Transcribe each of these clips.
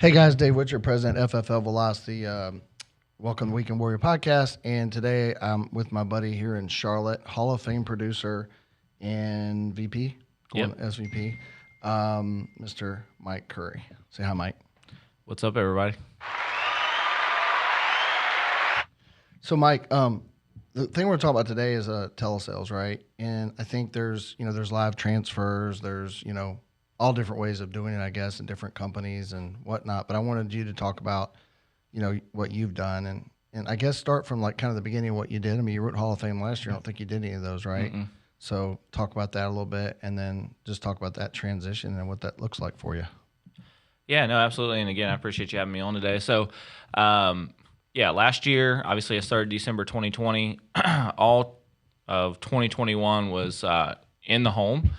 Hey guys, Dave Witcher, President FFL Velocity. Welcome to Weekend Warrior Podcast. And today I'm with my buddy here in Charlotte, Hall of Fame producer and VP, going SVP, Mr. Mike Curry. Say hi, Mike. What's up, everybody? So, Mike, the thing we're talking about today is telesales, right? And I think there's live transfers, there's all different ways of doing it, I guess, in different companies and whatnot. But I wanted you to talk about what you've done and I guess start from like kind of the beginning of what you did. I mean, you wrote Hall of Fame last year. I don't think you did any of those, right? Mm-mm. So talk about that a little bit, and then just talk about that transition and what that looks like for you. Yeah, no, absolutely. And again, I appreciate you having me on today. So, last year, obviously, I started December 2020. All of 2021 was in the home.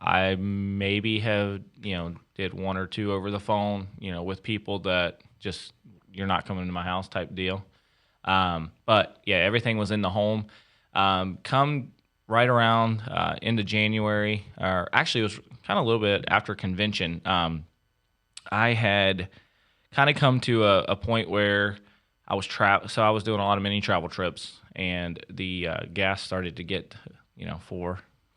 I maybe have, did one or two over the phone, with people that just, you're not coming to my house type deal. But yeah, everything was in the home. Come right around into January, or actually it was kind of a little bit after convention. I had kind of come to a point where I was so I was doing a lot of mini travel trips, and the gas started to get,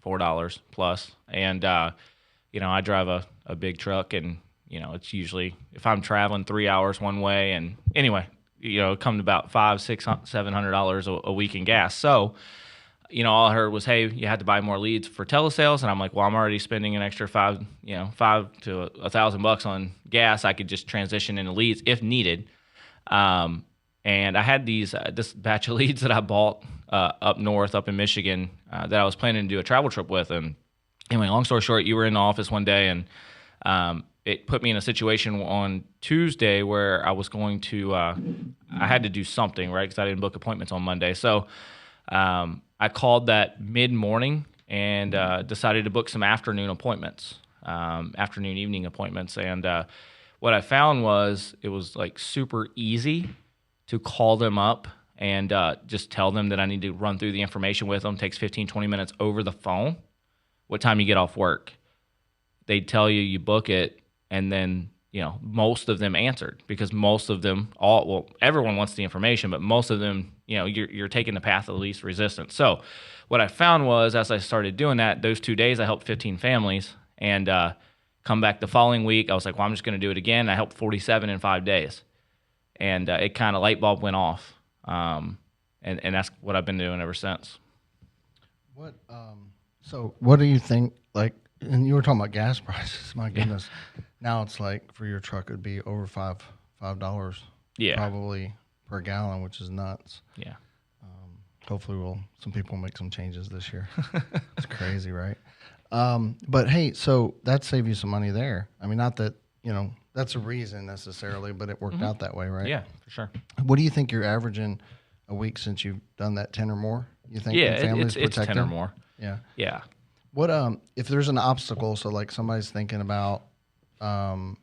$4 plus. And, I drive a big truck, and, it's usually, if I'm traveling 3 hours one way, and anyway, it come to about $500, $600, $700 a week in gas. So, all I heard was, hey, you had to buy more leads for telesales. And I'm like, well, I'm already spending an extra $5 to $1,000 on gas. I could just transition into leads if needed. And I had this batch of leads that I bought up north, up in Michigan, that I was planning to do a travel trip with. And anyway, long story short, you were in the office one day, and it put me in a situation on Tuesday where I was going to, I had to do something, right? Because I didn't book appointments on Monday. So I called that mid-morning and decided to book some afternoon appointments, evening appointments. And what I found was it was like super easy to call them up and just tell them that I need to run through the information with them. It takes 15, 20 minutes over the phone. What time you get off work? They'd tell you, you book it, and then, most of them answered, because most of them, everyone wants the information, but most of them, you're taking the path of the least resistance. So what I found was, as I started doing that, those 2 days I helped 15 families, and come back the following week, I was like, well, I'm just going to do it again. I helped 47 in 5 days. And it kind of light bulb went off. And that's what I've been doing ever since. So what do you think, like, and you were talking about gas prices, my goodness. Yeah. Now it's like for your truck, it'd be over $5 probably per gallon, which is nuts. Yeah. Hopefully some people will make some changes this year. It's crazy, right? But hey, so that saved you some money there. I mean, not that, that's a reason necessarily, but it worked out that way, right? Yeah, for sure. What do you think you're averaging a week since you've done that, 10 or more? You think? Yeah, it's 10 or more. Yeah. Yeah. What if there's an obstacle? So like somebody's thinking about,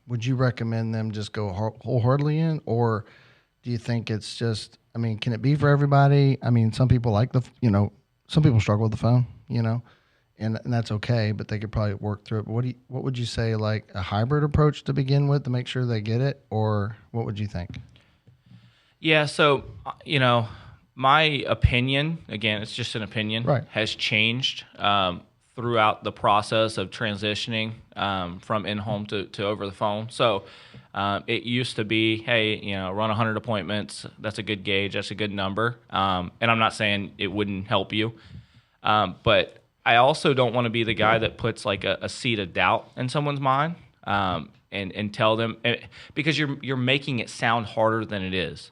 would you recommend them just go wholeheartedly in, or do you think it's just? I mean, can it be for everybody? I mean, some people like some people struggle with the phone, and that's okay, but they could probably work through it. But what would you say, like a hybrid approach to begin with to make sure they get it, or what would you think? Yeah. So my opinion, again, it's just an opinion, right, has changed throughout the process of transitioning from in-home to over the phone. So it used to be, hey, run 100 appointments. That's a good gauge. That's a good number. And I'm not saying it wouldn't help you. But I also don't want to be the guy that puts like a seed of doubt in someone's mind and tell them, because you're making it sound harder than it is.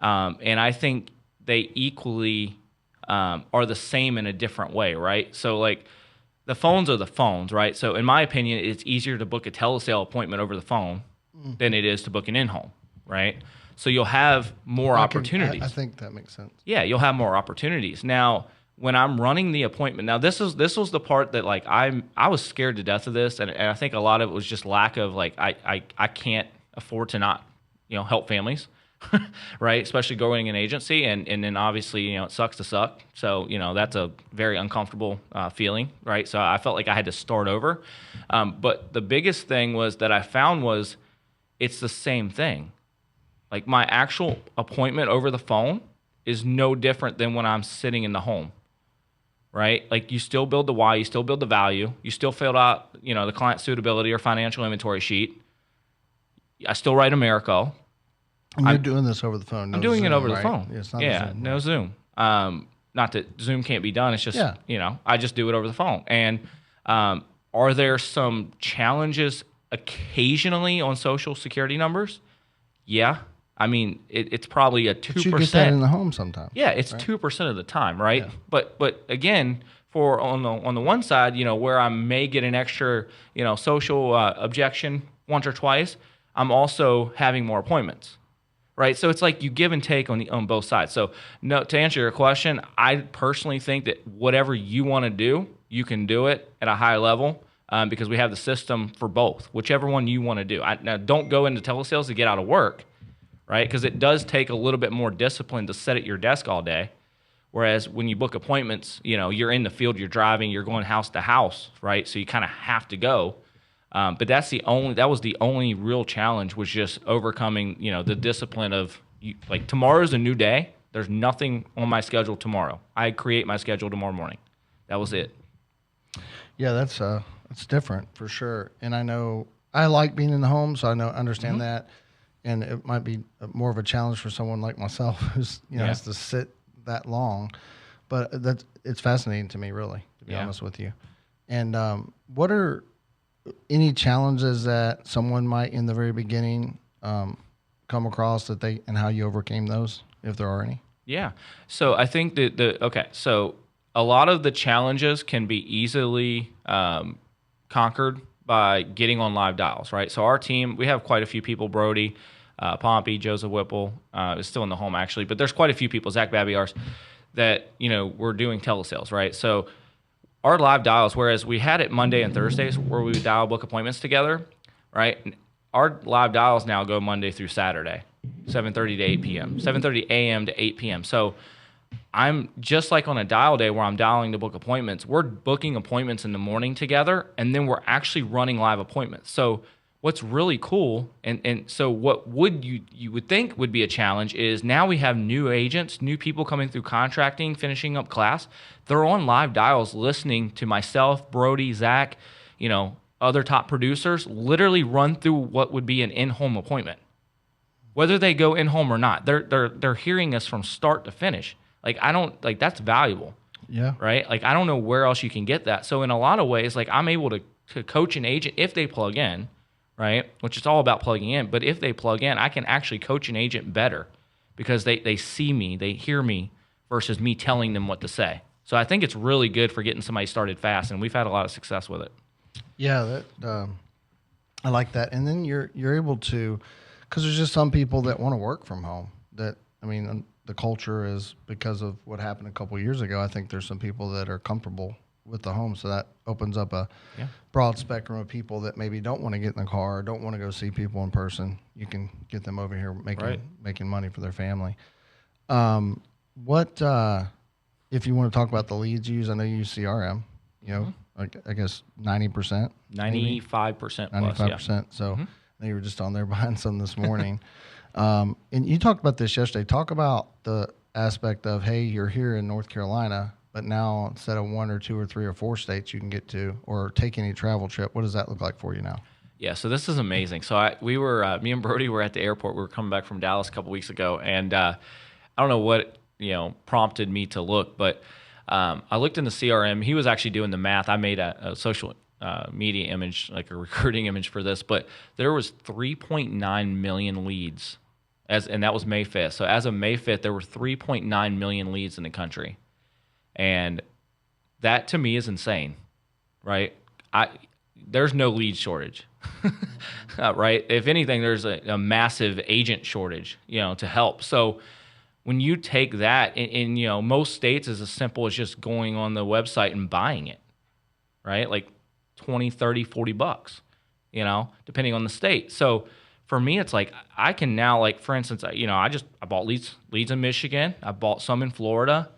And I think they equally are the same in a different way, right? So like, the phones are the phones, right? So in my opinion, it's easier to book a telesale appointment over the phone than it is to book an in-home, right? So you'll have more opportunities. I think that makes sense. Yeah, you'll have more opportunities. Now, when I'm running the appointment, now this was the part that like I was scared to death of this, and I think a lot of it was just lack of like I can't afford to not help families. Right? Especially growing an agency. And then obviously, it sucks to suck. So, that's a very uncomfortable feeling, right? So I felt like I had to start over. But the biggest thing was that I found was it's the same thing. Like my actual appointment over the phone is no different than when I'm sitting in the home, right? Like you still build the why, you still build the value, you still fill out, the client suitability or financial inventory sheet. I still write Americo. And you're doing this over the phone. No I'm doing Zoom, it over the right? phone. Yeah, it's not Yeah, Zoom, no right? Zoom. Not that Zoom can't be done. It's just, Yeah. I just do it over the phone. And are there some challenges occasionally on Social Security numbers? Yeah. I mean, it's probably a 2%. But you get that in the home sometimes. Yeah, it's right? 2% of the time, right? Yeah. But again, for on the one side, where I may get an extra, social objection once or twice, I'm also having more appointments, right? So it's like you give and take on both sides. So no, to answer your question, I personally think that whatever you want to do, you can do it at a high level. Because we have the system for both, whichever one you want to do. Now, don't go into telesales to get out of work, right? Because it does take a little bit more discipline to sit at your desk all day. Whereas when you book appointments, you're in the field, you're driving, you're going house to house, right? So you kind of have to go. But that was the only real challenge, was just overcoming, the discipline of like tomorrow's a new day. There's nothing on my schedule tomorrow. I create my schedule tomorrow morning. That was it. Yeah, that's different for sure. And I know I like being in the home, so I understand that. And it might be more of a challenge for someone like myself who's has to sit that long. But it's fascinating to me, really, to be honest with you. And what are any challenges that someone might in the very beginning come across and how you overcame those, if there are any? Yeah. So I think so a lot of the challenges can be easily conquered by getting on live dials, right? So our team, we have quite a few people. Brody, Pompey, Joseph Whipple is still in the home actually, but there's quite a few people, Zach Babiars, that we're doing telesales, right? So our live dials, whereas we had it Monday and Thursdays where we would dial book appointments together, right? Our live dials now go Monday through Saturday, 7:30 to 8 p.m., 7:30 a.m. to 8 p.m. So I'm just like on a dial day where I'm dialing to book appointments. We're booking appointments in the morning together, and then we're actually running live appointments. So what's really cool, and so what would you would think would be a challenge is now we have new agents, new people coming through contracting, finishing up class. They're on live dials listening to myself, Brody, Zach, other top producers literally run through what would be an in-home appointment. Whether they go in-home or not, they're hearing us from start to finish. That's valuable. Yeah. Right? Like, I don't know where else you can get that. So in a lot of ways, like, I'm able to coach an agent if they plug in, right? Which is all about plugging in. But if they plug in, I can actually coach an agent better because they see me, they hear me versus me telling them what to say. So I think it's really good for getting somebody started fast, and we've had a lot of success with it. Yeah, I like that. And then you're able to, because there's just some people that want to work from home. The culture is, because of what happened a couple of years ago, I think there's some people that are comfortable with the home. So that opens up a broad spectrum of people that maybe don't want to get in the car, don't want to go see people in person. You can get them over here making money for their family. If you want to talk about the leads you use, I know you use CRM, I guess 90%. 95% plus, 95%. So I know you were just on there buying some this morning. And you talked about this yesterday. Talk about the aspect of, hey, you're here in North Carolina, but now instead of 1 or 2 or 3 or 4 states you can get to, or take any travel trip, what does that look like for you now? Yeah, so this is amazing. So me and Brody were at the airport. We were coming back from Dallas a couple weeks ago, and I don't know what prompted me to look, but I looked in the CRM. He was actually doing the math. I made a social media image, like a recruiting image for this, but there was 3.9 million leads, and that was May 5th. So as of May 5th, there were 3.9 million leads in the country, and that to me is insane, right? There's no lead shortage, right? If anything, there's a massive agent shortage, to help. So when you take that, in most states, is as simple as just going on the website and buying it, right? Like 20, 30, 40 bucks, depending on the state. So for me, it's like I can now, like, for instance, I bought leads in Michigan. I bought some in Florida,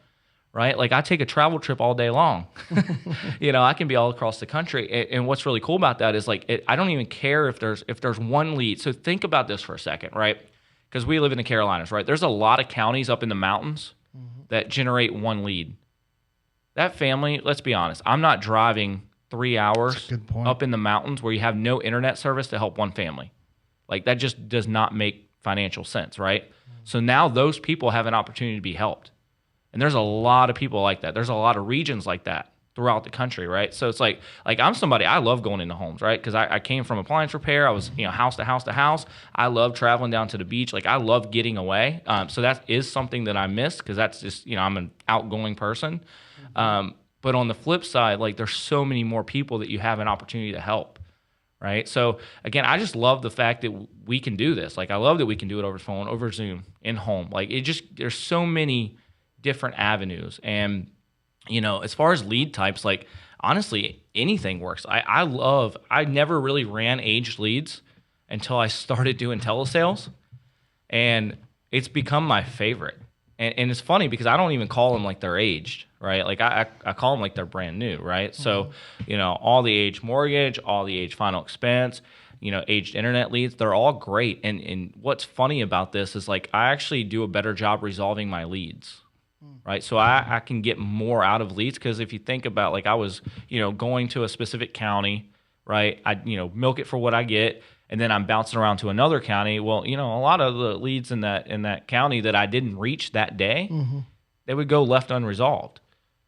right? Like I take a travel trip all day long. I can be all across the country. And what's really cool about that is like, I don't even care if there's one lead. So think about this for a second, right? Because we live in the Carolinas, right? There's a lot of counties up in the mountains that generate one lead. That family, let's be honest, I'm not driving 3 hours up in the mountains where you have no internet service to help one family. Like that just does not make financial sense, right? So now those people have an opportunity to be helped. And there's a lot of people like that. There's a lot of regions like that throughout the country, right? So it's like I'm somebody, I love going into homes, right? Because I came from appliance repair. I was, house to house to house. I love traveling down to the beach. Like I love getting away. So that is something that I miss because that's just, I'm an outgoing person. But on the flip side, like there's so many more people that you have an opportunity to help, right? So again, I just love the fact that we can do this. Like I love that we can do it over phone, over Zoom, in home. Like there's so many different avenues. And, as far as lead types, like honestly, anything works. I never really ran aged leads until I started doing telesales. And it's become my favorite. And it's funny because I don't even call them like they're aged, right? Like I call them like they're brand new, right? So, all the aged mortgage, all the aged final expense, aged internet leads, they're all great. And what's funny about this is like I actually do a better job resolving my leads, right? So I can get more out of leads because if you think about like I was, going to a specific county, right? I, milk it for what I get. And then I'm bouncing around to another county. Well, a lot of the leads in that county that I didn't reach that day, they would go left unresolved,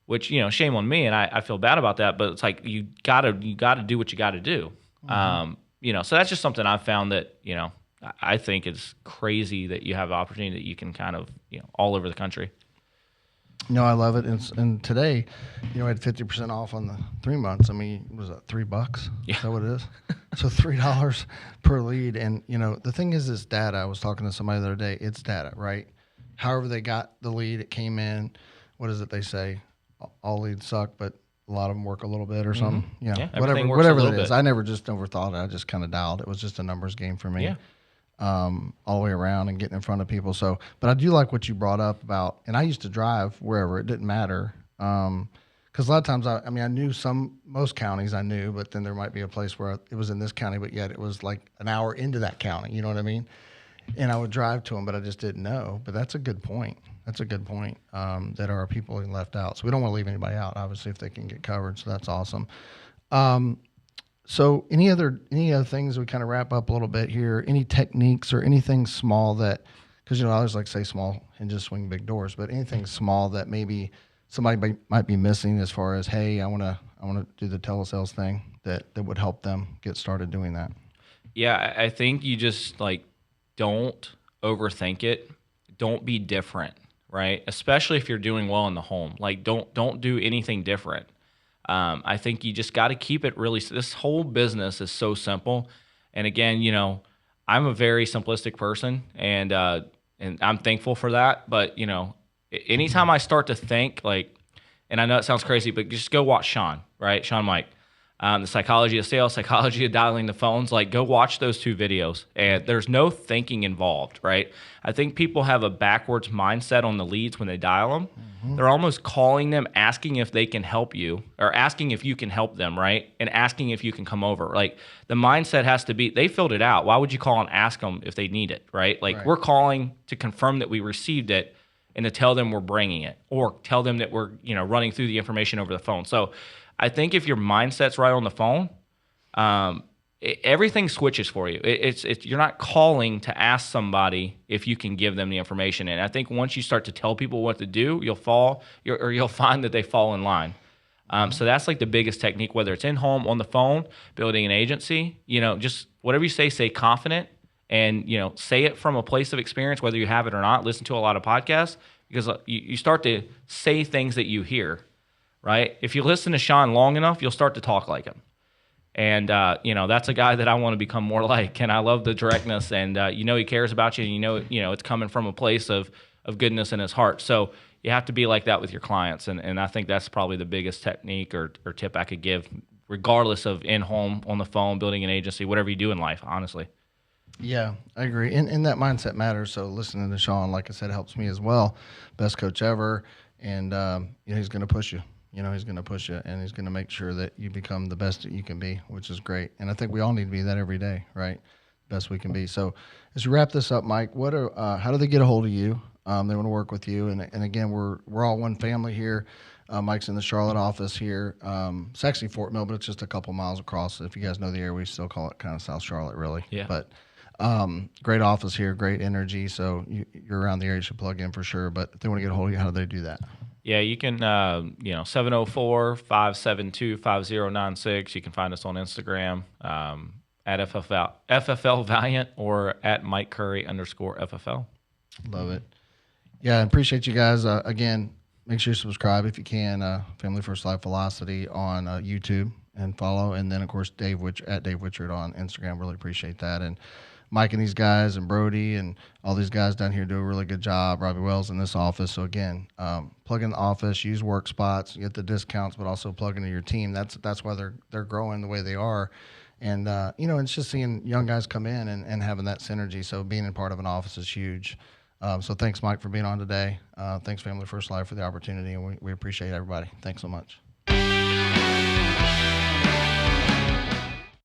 which, shame on me. And I feel bad about that, but it's like, you gotta do what you gotta do. So that's just something I've found that, I think is crazy that you have an opportunity that you can kind of, all over the country. No, I love it. And today, I had 50% off on the 3 months. I mean, was that $3? Yeah. Is that what it is? So $3 per lead. And, the thing is data. I was talking to somebody the other day. It's data, right? However they got the lead, it came in. What is it they say? All leads suck, but a lot of them work a little bit or something. Yeah, whatever that is. I never just overthought it. I just kind of dialed. It was just a numbers game for me. Yeah. All the way around and getting in front of people. So, but I do like what you brought up about, and I used to drive wherever, it didn't matter. Cause a lot of times I knew most counties I knew, but then there might be a place where it was in this county, but yet it was like an hour into that county. You know what I mean? And I would drive to them, but I just didn't know. But that's a good point. That there are people left out. So we don't want to leave anybody out, obviously, if they can get covered. So that's awesome. So any other things we kind of wrap up a little bit here? Any techniques or anything small that, because I always like to say small hinges swing big doors, but anything small that maybe somebody might be missing as far as, hey, I want to do the telesales thing that would help them get started doing that. Yeah, I think you just like don't overthink it. Don't be different, right? Especially if you're doing well in the home. Like don't do anything different. I think you just got to keep it really. This whole business is so simple, and again, I'm a very simplistic person, and I'm thankful for that. But anytime I start to think like, and I know it sounds crazy, but just go watch Sean, right? Sean Mike, the psychology of sales, psychology of dialing the phones. Like, go watch those 2 videos, and there's no thinking involved, right? I think people have a backwards mindset on the leads when they dial them. Mm-hmm. They're almost calling them, asking if they can help you, or asking if you can help them, right? And asking if you can come over. Like, the mindset has to be, they filled it out. Why would you call and ask them if they need it, right? Like, right. We're calling to confirm that we received it and to tell them we're bringing it, or tell them that we're, running through the information over the phone. So I think if your mindset's right on the phone, everything switches for you. It's you're not calling to ask somebody if you can give them the information. And I think once you start to tell people what to do, you'll find that they fall in line. So that's like the biggest technique, whether it's in home, on the phone, building an agency, just whatever you say confident, and, say it from a place of experience, whether you have it or not. Listen to a lot of podcasts, because you start to say things that you hear, right? If you listen to Sean long enough, you'll start to talk like him. And, that's a guy that I want to become more like. And I love the directness, and, he cares about you, and it's coming from a place of goodness in his heart. So you have to be like that with your clients. And I think that's probably the biggest technique or tip I could give, regardless of in-home, on the phone, building an agency, whatever you do in life, honestly. Yeah, I agree. And that mindset matters. So listening to Sean, like I said, helps me as well. Best coach ever. and he's going to push you. He's going to push you, and he's going to make sure that you become the best that you can be, which is great. And I think we all need to be that every day, right? Best we can be. So as we wrap this up, Mike, how do they get a hold of you? They want to work with you, and again, we're all one family here. Mike's in the Charlotte office here. It's actually Fort Mill, but it's just a couple miles across. If you guys know the area, we still call it kind of South Charlotte, really. Yeah. But great office here, great energy. So you're around the area, you should plug in for sure. But if they want to get a hold of you, how do they do that? Yeah, you can, 704-572-5096. You can find us on Instagram at FFL Valiant or at Mike Curry _FFL. Love it. Yeah, and appreciate you guys. Again, make sure you subscribe if you can. Family First Life Velocity on YouTube and follow. And then, of course, at Dave Witchard on Instagram. Really appreciate that. And Mike and these guys and Brody and all these guys down here do a really good job. Robbie Wells in this office. So again, plug in the office, use work spots, get the discounts, but also plug into your team. That's why they're growing the way they are. And it's just seeing young guys come in and having that synergy. So being in part of an office is huge. So thanks, Mike, for being on today. Thanks, Family First Life, for the opportunity, and we appreciate everybody. Thanks so much.